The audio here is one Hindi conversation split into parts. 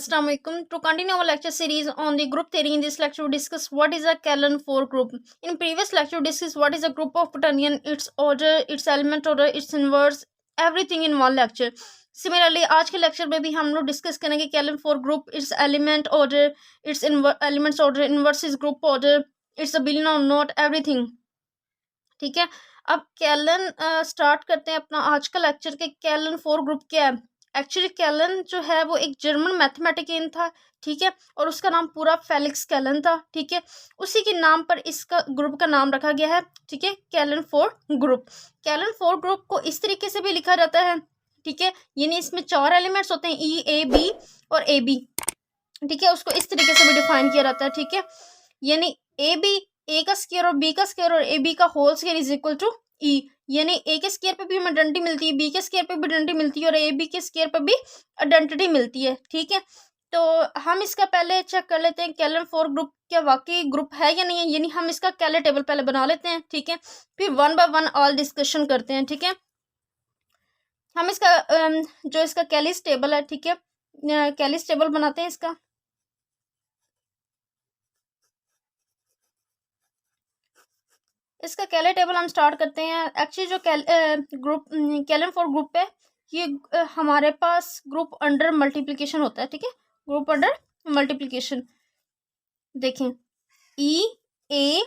Assalamu alaikum. To continue our lecture series on the group theory, in this lecture we discuss what is a Callan-4 group. In previous lecture we discussed what is a group of Patanian, its order, its element order, its inverse, everything in one lecture. Similarly, आज के lecture में भी हम लोग discuss करेंगे Callan-4 group, its element order, its elements order, inverse is group order, its ability or not, everything. ठीक है, अब कैलन स्टार्ट करते हैं अपना आज का लेक्चर के Callan-4 ग्रुप क्या है। एक्चुअली कैलन जो है वो एक जर्मन मैथमेटिशियन था, ठीक है, और उसका नाम पूरा फेलिक्स कैलन था, ठीक है। उसी के नाम पर इसका ग्रुप का नाम रखा गया है, ठीक है, Callan-4 ग्रुप। Callan-4 ग्रुप को इस तरीके से भी लिखा जाता है, ठीक है, यानी इसमें 4 एलिमेंट्स होते हैं, ई, ए, बी और ए बी, ठीक है, उसको इस तरीके से भी डिफाइन किया जाता है, ठीक है, यानी ए बी, ए का स्क्वायर और बी का स्क्वायर और ए बी का whole square is equal to E, यानी ए के स्क्वायर पे भी हमें आइडेंटिटी मिलती है, बी के स्क्वायर पे भी आइडेंटिटी मिलती है और ए बी के स्क्वायर पे भी आइडेंटिटी मिलती है, ठीक है। तो हम इसका पहले चेक कर लेते हैं Callan-4 ग्रुप क्या वाकई ग्रुप है या नहीं है, यानी हम इसका कैले टेबल पहले बना लेते हैं, ठीक है, फिर one by one all discussion करते हैं, ठीक है। हम इसका जो इसका कैलिस टेबल है, ठीक है, कैलिस टेबल बनाते हैं इसका। इसका कैले टेबल हम स्टार्ट करते हैं। एक्चुअली जो Callan-4 ग्रुप है ये हमारे पास ग्रुप अंडर मल्टीप्लिकेशन होता है, ठीक है, ग्रुप अंडर मल्टीप्लिकेशन। देखें ई, ए,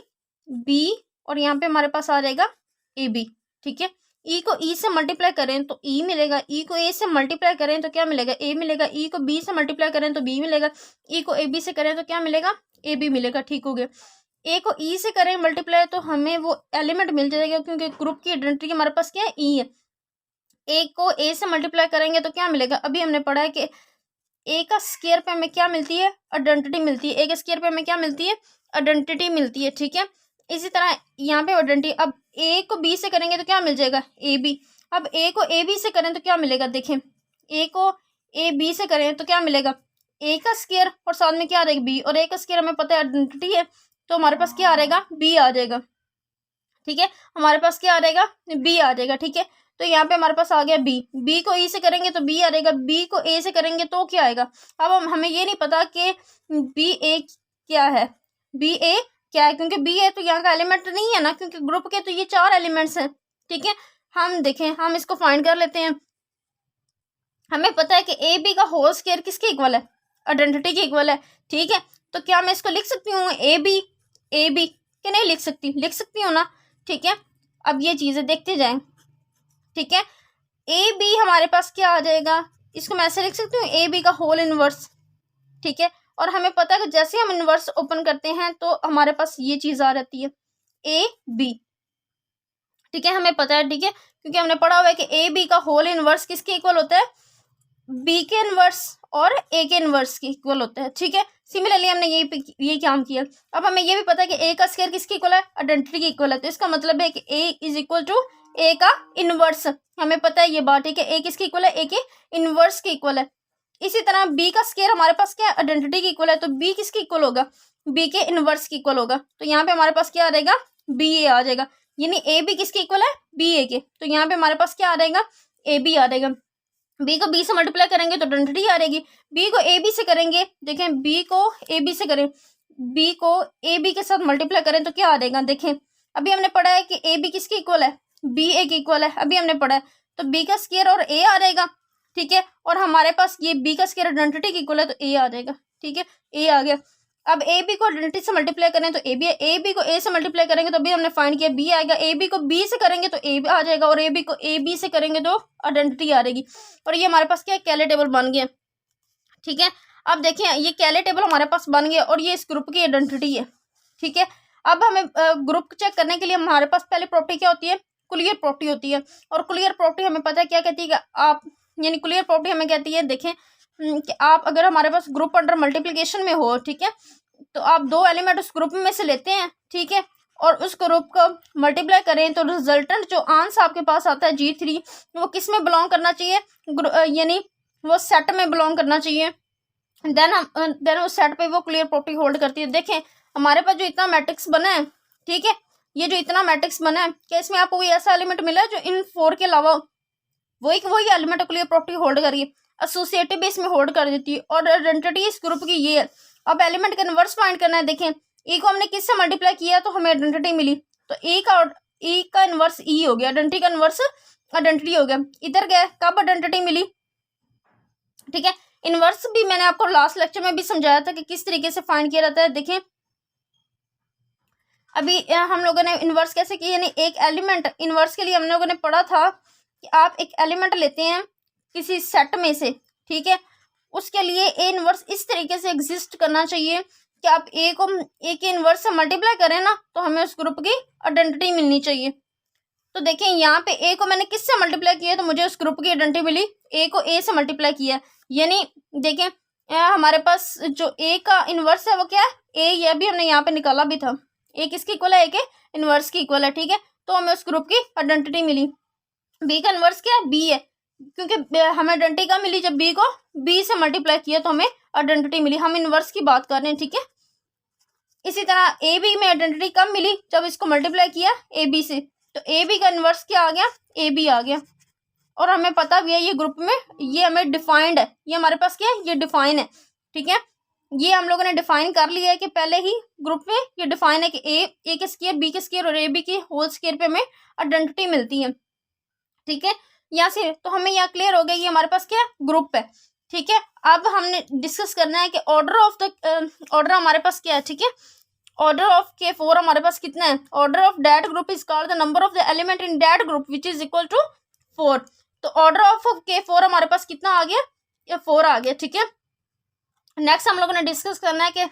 बी और यहाँ पे हमारे पास आ जाएगा ए बी, ठीक है। ई को ई से मल्टीप्लाई करें तो ई मिलेगा, ई को ए से मल्टीप्लाई करें तो क्या मिलेगा, ए मिलेगा, ई को बी से मल्टीप्लाई करें तो बी मिलेगा, ई को ए बी से करें तो क्या मिलेगा, ए बी मिलेगा, ठीक हो गया। ए को ई से करें मल्टीप्लाई तो हमें वो एलिमेंट मिल जाएगा, क्योंकि ग्रुप की आइडेंटिटी हमारे पास क्या है, ई है। ए को ए से मल्टीप्लाई करेंगे तो क्या मिलेगा, अभी हमने पढ़ा है कि ए का स्क्वायर पे हमें क्या मिलती है, आइडेंटिटी मिलती है, ए के स्क्वायर पे हमें क्या मिलती है, आइडेंटिटी मिलती है, ठीक है। इसी तरह यहाँ पे आइडेंटिटी, अब ए को बी से करेंगे तो क्या मिल जाएगा, ए बी। अब ए को ए बी से करें तो क्या मिलेगा, देखें ए को ए बी से करें तो क्या मिलेगा, ए का स्क्वायर और साथ में क्या आ जाएगा बी, और ए का स्क्वायर हमें पता है आइडेंटिटी है, तो हमारे पास क्या आ जाएगा, बी आ जाएगा, ठीक है, हमारे पास क्या आ जाएगा, बी आ जाएगा, ठीक है। तो यहाँ पे हमारे पास आ गया बी, बी को ई से करेंगे तो बी आ जाएगा, बी को ए से करेंगे तो क्या आएगा। अब हमें ये नहीं पता कि बी ए क्या है, बी ए क्या है, क्योंकि बी ए तो यहाँ का एलिमेंट नहीं है ना, क्योंकि ग्रुप के तो ये 4 एलिमेंट्स हैं, ठीक है। हम देखें, हम इसको फाइंड कर लेते हैं। हमें पता है कि ए बी का होल स्क्वायर किसके इक्वल है, आइडेंटिटी के इक्वल है, ठीक है। तो क्या मैं इसको लिख सकती हूँ ए बी कि नहीं लिख सकती, लिख सकती हूँ ना, ठीक है। अब ये चीज़ें देखते जाएं, ठीक है। ए बी हमारे पास क्या आ जाएगा, इसको मैं ऐसे लिख सकती हूँ ए बी का होल इनवर्स, ठीक है। और हमें पता है कि जैसे हम इनवर्स ओपन करते हैं तो हमारे पास ये चीज़ आ जाती है ए बी, ठीक है, हमें पता है, ठीक है, क्योंकि हमने पढ़ा हुआ है कि ए बी का होल इनवर्स किसके इक्वल होता है, बी के इनवर्स और ए के इनवर्स के इक्वल होता है, ठीक है। सिमिलरली हमने ये काम किया। अब हमें ये भी पता है कि ए का स्क्वायर किसके इक्वल है, आइडेंटिटी के इक्वल है, तो इसका मतलब है कि ए इज इक्वल टू ए का इनवर्स, हमें पता है ये बात, ठीक है। ए किसके इक्वल है, ए के इनवर्स के इक्वल है। इसी तरह बी का स्क्वायर हमारे पास क्या है, आइडेंटिटी के इक्वल है, तो बी किसके इक्वल होगा, बी के इनवर्स के इक्वल होगा। तो यहाँ पे हमारे पास क्या आ जाएगा, बी ए आ जाएगा, यानी ए बी किसके इक्वल है, बी ए के। तो यहाँ पे हमारे पास क्या आ जाएगा, ए बी आ जाएगा। बी को बी से मल्टीप्लाई करेंगे तो आइडेंटिटी आ रहेगी, बी को ए बी से करेंगे, देखें बी को ए बी से करें, बी को ए बी के साथ मल्टीप्लाई करें तो क्या आ जाएगा, देखें अभी हमने पढ़ा है कि ए बी किसके इक्वल है, बी ए के इक्वल है, अभी हमने पढ़ा है, तो बी का स्क्वायर और ए आ जाएगा, ठीक है। और हमारे पास ये बी का स्क्वायर आइडेंटिटी के इक्वल है तो ए आ जाएगा, ठीक है, ए आ गया। अब ए बी को आइडेंटिटी से मल्टीप्लाई करें तो ए बी है, ए बी को ए से मल्टीप्लाई करेंगे तो अभी हमने फाइंड किया बी आएगा, ए बी को बी से करेंगे तो ए आ जाएगा, और ए बी को ए बी से करेंगे तो आइडेंटिटी आ रहेगी। और ये हमारे पास क्या है, कैले टेबल बन गया, ठीक है। अब देखिए ये कैले टेबल हमारे पास बन गया और ये इस ग्रुप की आइडेंटिटी है, ठीक है। अब हमें ग्रुप चेक करने के लिए हमारे पास पहले प्रॉपर्टी क्या होती है, क्लियर प्रॉपर्टी होती है। और क्लियर प्रॉपर्टी हमें पता है क्या कहती है कि आप, यानी क्लियर प्रॉपर्टी हमें कहती है, देखें कि आप अगर हमारे पास ग्रुप अंडर मल्टीप्लिकेशन में हो, ठीक है, तो आप 2 एलिमेंट उस ग्रुप में से लेते हैं, ठीक है, और उस ग्रुप को मल्टीप्लाई करें तो रिजल्टेंट जो आंसर आपके पास आता है G3 वो किस में बिलोंग करना चाहिए, यानी वो सेट में बिलोंग करना चाहिए। देन उस सेट पे वो क्लियर प्रॉपर्टी होल्ड करती है। देखें हमारे पास जो इतना मैट्रिक्स बना है, ठीक है, ये जो इतना मैट्रिक्स बना है, क्या इसमें आपको कोई ऐसा एलिमेंट मिला है जो इन 4 के अलावा वही एलिमेंट क्लियर प्रॉपर्टी होल्ड करिए। एसोसिएटिव भी इसमें होल्ड कर देती है, और आइडेंटिटी इस ग्रुप की ये है। अब एलिमेंट का इनवर्स फाइंड करना है। देखें ई को हमने किससे मल्टीप्लाई किया तो हमें आइडेंटिटी मिली, तो ई का इनवर्स ई हो गया, आइडेंटिटी का इनवर्स आइडेंटिटी हो गया। इधर गए कब आइडेंटिटी मिली, ठीक है। इनवर्स भी मैंने आपको लास्ट लेक्चर में भी समझाया था कि किस तरीके से फाइंड किया जाता है। देखें अभी हम लोगों ने इनवर्स कैसे किया, यानी एक एलिमेंट इनवर्स के लिए हम लोगों ने पढ़ा था कि आप एक एलिमेंट लेते हैं किसी सेट में से, ठीक है। उसके लिए ए इनवर्स इस तरीके से एग्जिस्ट करना चाहिए कि आप ए के इनवर्स से मल्टीप्लाई करें ना तो हमें उस ग्रुप की आइडेंटिटी मिलनी चाहिए। तो देखें यहाँ पे ए को मैंने किससे मल्टीप्लाई किया तो मुझे उस ग्रुप की आइडेंटिटी मिली, ए को ए से मल्टीप्लाई किया, यानी देखें हमारे पास जो ए का इनवर्स है वो क्या है, ए, यह भी हमने यहाँ पे निकाला भी था, ए किसकी इक्वल है, ए के इनवर्स की इक्वल है, ठीक है। तो हमें उस ग्रुप की आइडेंटिटी मिली। बी का इनवर्स क्या है, बी है, क्योंकि हमें आइडेंटिटी कब मिली, जब बी को बी से मल्टीप्लाई किया तो हमें आइडेंटिटी मिली। हम इनवर्स की बात कर रहे हैं, ठीक है। इसी तरह ए बी में आइडेंटिटी कब मिली, जब इसको मल्टीप्लाई किया ए बी से, तो ए बी का इनवर्स क्या आ गया, ए बी आ गया। और हमें पता भी है ये ग्रुप में ये हमें डिफाइंड है, ये हमारे पास क्या है, ये डिफाइन है, ठीक है। ये हम लोगों ने डिफाइन कर लिया है कि पहले ही ग्रुप में ये डिफाइन है कि ए के स्क्वायर बी के स्क्वायर और ए बी के होल स्क्वायर पे हमें आइडेंटिटी मिलती है, ठीक है। यहाँ से तो हमें यहाँ क्लियर हो गया कि हमारे पास क्या ग्रुप है, ठीक है। अब हमने डिस्कस करना है कि ऑर्डर हमारे पास क्या है, ठीक है। ऑर्डर ऑफ K4 हमारे पास कितना है, order of that group is called the number of the element in that group which is equal to 4। तो ऑर्डर ऑफ K4 हमारे पास कितना आ गया, ये 4 आ गया, ठीक है। नेक्स्ट हम लोगों ने डिस्कस करना है कि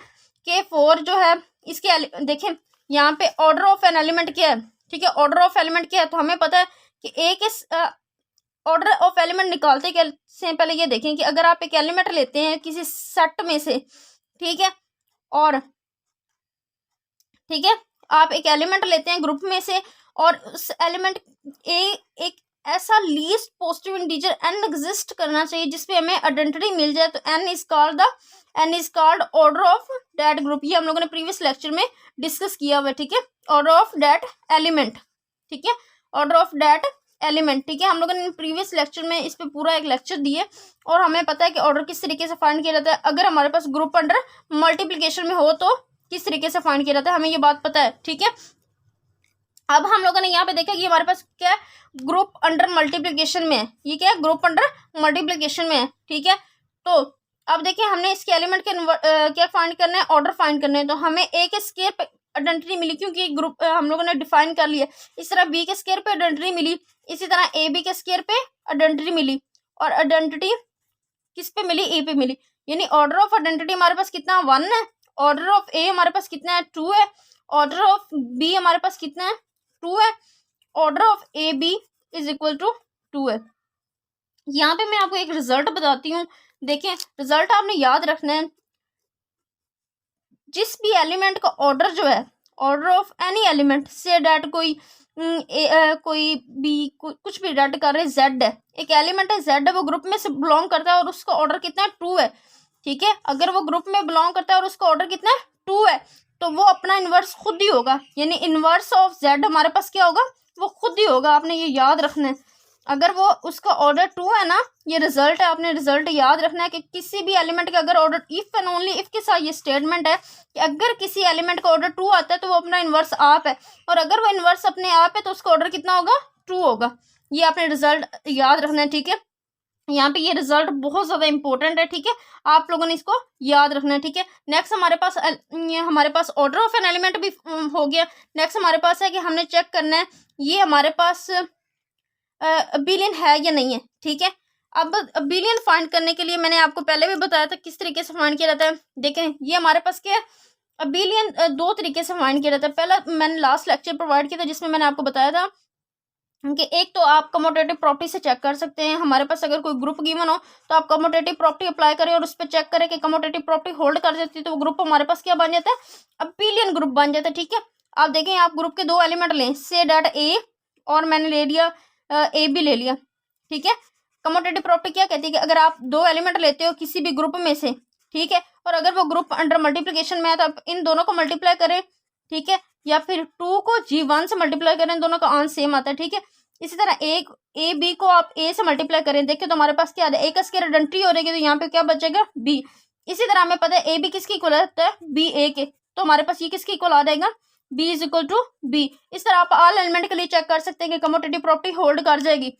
K4 जो है इसके देखें यहाँ पे ऑर्डर ऑफ एन एलिमेंट क्या है, ठीक है। ऑर्डर ऑफ एलिमेंट क्या है, तो हमें पता है कि ए के ऑर्डर ऑफ एलिमेंट निकालते कैसे, पहले ये देखें कि अगर आप एक एलिमेंट लेते हैं किसी सेट में से, ठीक है, और ठीक है आप एक एलिमेंट लेते हैं ग्रुप में से और उस एलिमेंट एक ऐसा least positive integer n exist करना चाहिए जिसपे हमें आइडेंटिटी मिल जाए, तो n is called order of that group. ये हम लोगों ने प्रीवियस लेक्चर में डिस्कस किया हुआ है, ठीक है। ऑर्डर ऑफ दैट एलिमेंट, ठीक है, ऑर्डर ऑफ दैट एलिमेंट, ठीक है। हम लोगों ने प्रीवियस लेक्चर में इस पे पूरा एक लेक्चर दिए और हमें पता है कि ऑर्डर किस तरीके से फाइंड किया जाता है। अगर हमारे पास ग्रुप अंडर मल्टीप्लीकेशन में हो तो किस तरीके से फाइंड किया जाता है, हमें ये बात पता है, ठीक है। अब हम लोगों ने यहाँ पे देखा कि हमारे पास क्या है, ग्रुप अंडर मल्टीप्लीकेशन में है, ये क्या है, ग्रुप अंडर मल्टीप्लीकेशन में है, ठीक है। तो अब देखिए हमने इसके एलिमेंट के क्या फाइंड करना है, ऑर्डर फाइंड करना है। तो हमें ए के स्क्वायर पे आइडेंटिटी मिली क्योंकि ग्रुप हम लोगों ने डिफाइन कर लिया। इस तरह बी के स्क्वायर पे आइडेंटिटी मिली, इसी तरह ए बी के स्क्वायर पे आइडेंटिटी मिली, और आइडेंटिटी किस पे मिली, ए पे मिली। यानी ऑर्डर ऑफ आइडेंटिटी हमारे पास कितना 1 है, ऑर्डर ऑफ ए हमारे पास कितना है 2 है, ऑर्डर ऑफ बी हमारे पास कितना है 2 है, order of A B is equal to 2 है। यहाँ पे मैं आपको एक रिजल्ट बताती हूँ, देखें रिजल्ट आपने याद रखना है। जिस भी एलिमेंट का ऑर्डर जो है, ऑर्डर ऑफ एनी एलिमेंट से डेट कोई बी कुछ भी डेट कर रहे, जेड है, एक एलिमेंट है जेड है, वो ग्रुप में से बिलोंग करता है और उसका ऑर्डर कितना है 2 है, ठीक है। अगर वो ग्रुप में बिलोंग करता है और उसका ऑर्डर कितना है 2 है तो वो अपना इन्वर्स खुद ही होगा, यानी इन्वर्स ऑफ जेड हमारे पास क्या होगा, वो खुद ही होगा। आपने ये याद रखना है, अगर वो उसका ऑर्डर 2 है ना, ये रिजल्ट है, आपने रिजल्ट याद रखना है कि किसी भी एलिमेंट का अगर order if and only if के साथ ये स्टेटमेंट है कि अगर किसी एलिमेंट का ऑर्डर 2 आता है तो वो अपना इन्वर्स आप है, और अगर वो इन्वर्स अपने आप है तो उसका ऑर्डर कितना होगा 2 होगा। ये आपने रिजल्ट याद रखना है, ठीक है। यहाँ पे ये रिजल्ट बहुत ज्यादा इंपॉर्टेंट है, ठीक है, आप लोगों ने इसको याद रखना है, ठीक है। नेक्स्ट हमारे पास ऑर्डर ऑफ एन एलिमेंट भी हो गया। नेक्स्ट हमारे पास है कि हमने चेक करना है ये हमारे पास अबिलियन है या नहीं है, ठीक है। अब अबिलियन फाइंड करने के लिए मैंने आपको पहले भी बताया था किस तरीके से फाइंड किया जाता है। देखें ये हमारे पास क्या है, अबिलियन 2 तरीके से फाइंड किया जाता है। पहला मैंने लास्ट लेक्चर प्रोवाइड किया था जिसमें मैंने आपको बताया था कि एक तो आप कमोटेटिव प्रॉपर्टी से चेक कर सकते हैं। हमारे पास अगर कोई ग्रुप गिवन हो तो आप कमोटेटिव प्रॉपर्टी अप्लाई करें और उस पर चेक करें कि कमोटेटिव प्रॉपर्टी होल्ड कर जाती है तो वो ग्रुप हमारे पास क्या बन जाता है, अबिलियन ग्रुप बन जाता है, ठीक है। आप देखें आप ग्रुप के 2 एलिमेंट लें, से डेट ए और मैंने ले लिया ए बी ले लिया, ठीक है। कमोटेटिव प्रॉपर्टी क्या कहती है कि अगर आप 2 एलिमेंट लेते हो किसी भी ग्रुप में से, ठीक है, और अगर वो ग्रुप अंडर मल्टीप्लिकेशन में है तो आप इन दोनों को मल्टीप्लाई करें, ठीक है, या फिर 2 को G1 से मल्टीप्लाई करें, दोनों का आंसर सेम आता है, ठीक है। इसी तरह ए बी को आप ए से मल्टीप्लाई करें, देखिए तो हमारे पास क्या आ रहा है, ए का स्क्वायर एंट्री हो रहेगी, तो यहाँ पे क्या बचेगा बी। इसी तरह हमें पता है ए बी किसकी इक्वल होता है, बी ए के, तो हमारे पास ये किसकी इक्वल आ जाएगा, B is equal to B. इस तरह आप ऑल एलिमेंट के लिए चेक कर सकते हैं कि कम्यूटेटिव प्रॉपर्टी होल्ड कर जाएगी,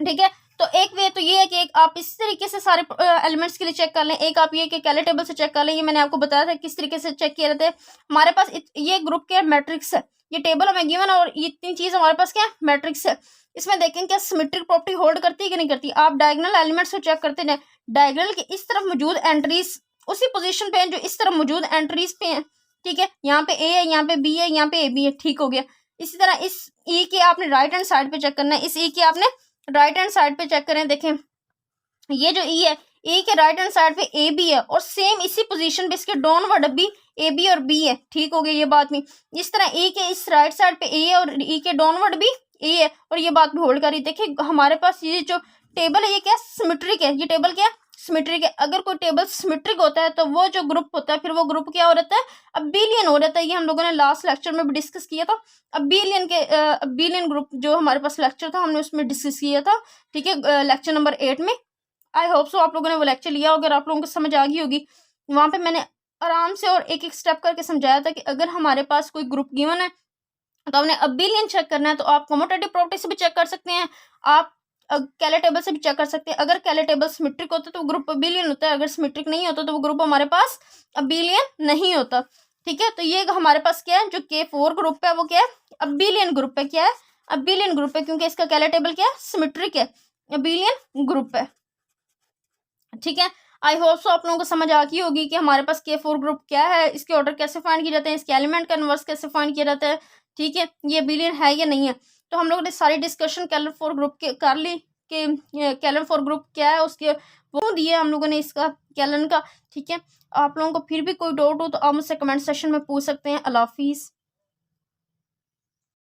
ठीक है। तो एक वे तो ये है कि आप इस तरीके से सारे एलिमेंट्स के लिए चेक कर लें। एक आप ये कि कैले टेबल से चेक कर लें, ये मैंने आपको बताया था किस तरीके से चेक किए रहते हैं। हमारे पास ये ग्रुप के मैट्रिक्स है, ये टेबल हमें गिवन और ये इतनी चीज हमारे पास क्या है, मैट्रिक्स है। इसमें देखें क्या सिमेट्रिक प्रॉपर्टी होल्ड करती है कि नहीं करती। आप डायगोनल एलिमेंट्स को चेक करते हैं, डायगोनल के इस तरफ मौजूद एंट्रीज उसी पोजीशन पे है जो इस तरफ मौजूद एंट्रीज पे है, ठीक है। यहाँ पे ए है, यहाँ पे बी है, यहाँ पे ए बी है, ठीक हो गया। इसी तरह इस ई के आपने राइट हैंड साइड पे चेक करना है, इस ई के आपने राइट हैंड साइड पे चेक करें, देखें ये जो ई है, ई के राइट हैंड साइड पे ए बी है और सेम इसी पोजीशन पे इसके डाउनवर्ड भी ए बी और बी है, ठीक हो गया ये बात में। इस तरह ए के इस राइट साइड पे ए है और ई के डाउनवर्ड भी ए है और ये बात भी होल्ड करी। देखिए हमारे पास ये जो टेबल है ये क्या सिमेट्रिक है, ये टेबल क्या सिमेट्रिक है। अगर कोई टेबल सिमेट्रिक होता है तो वो जो ग्रुप होता है फिर वो ग्रुप क्या हो रहता है, अबेलियन हो रहता है। ये हम लोगों ने लास्ट लेक्चर में भी डिस्कस किया था। अबेलियन ग्रुप जो हमारे पास लेक्चर था हमने उसमें डिस्कस किया था, ठीक है, लेक्चर नंबर 8 में। आई होप सो आप लोगों ने वो लेक्चर लिया, अगर आप लोगों को समझ आ गई होगी। वहाँ पे मैंने आराम से और एक एक स्टेप करके समझाया था कि अगर हमारे पास कोई ग्रुप गिवन है तो हमने अबेलियन चेक करना है, तो आप कम्यूटेटिव प्रॉपर्टी से भी चेक कर सकते हैं, आप कैले टेबल से भी चेक कर सकते हैं। अगर कैले टेबल सिमेट्रिक होता है तो वो ग्रुप अबेलियन होता है, अगर सिमेट्रिक नहीं होता तो वो ग्रुप हमारे पास अबेलियन नहीं होता, ठीक है। तो ये हमारे पास क्या है, जो K4 ग्रुप है वो क्या है, अबेलियन ग्रुप है। क्या है, अबेलियन ग्रुप है, क्योंकि इसका कैले टेबल क्या है, सिमेट्रिक है, अबेलियन ग्रुप है, ठीक है। आई होप सो आप लोगों को समझ आ गई होगी कि हमारे पास K4 ग्रुप क्या है, इसके ऑर्डर कैसे फाइंड किए जाते हैं, इसके एलिमेंट का इनवर्स कैसे फाइंड किया जाता है, ठीक है, ये अबेलियन है या नहीं है। तो हम लोगों ने सारी डिस्कशन K4 ग्रुप के कर ली कि K4 ग्रुप क्या है, उसके वो दिए हम लोगों ने इसका कैलन का, ठीक है। आप लोगों को फिर भी कोई डाउट हो तो आप मुझसे कमेंट सेक्शन में पूछ सकते हैं। अल्लाह हाफिज़।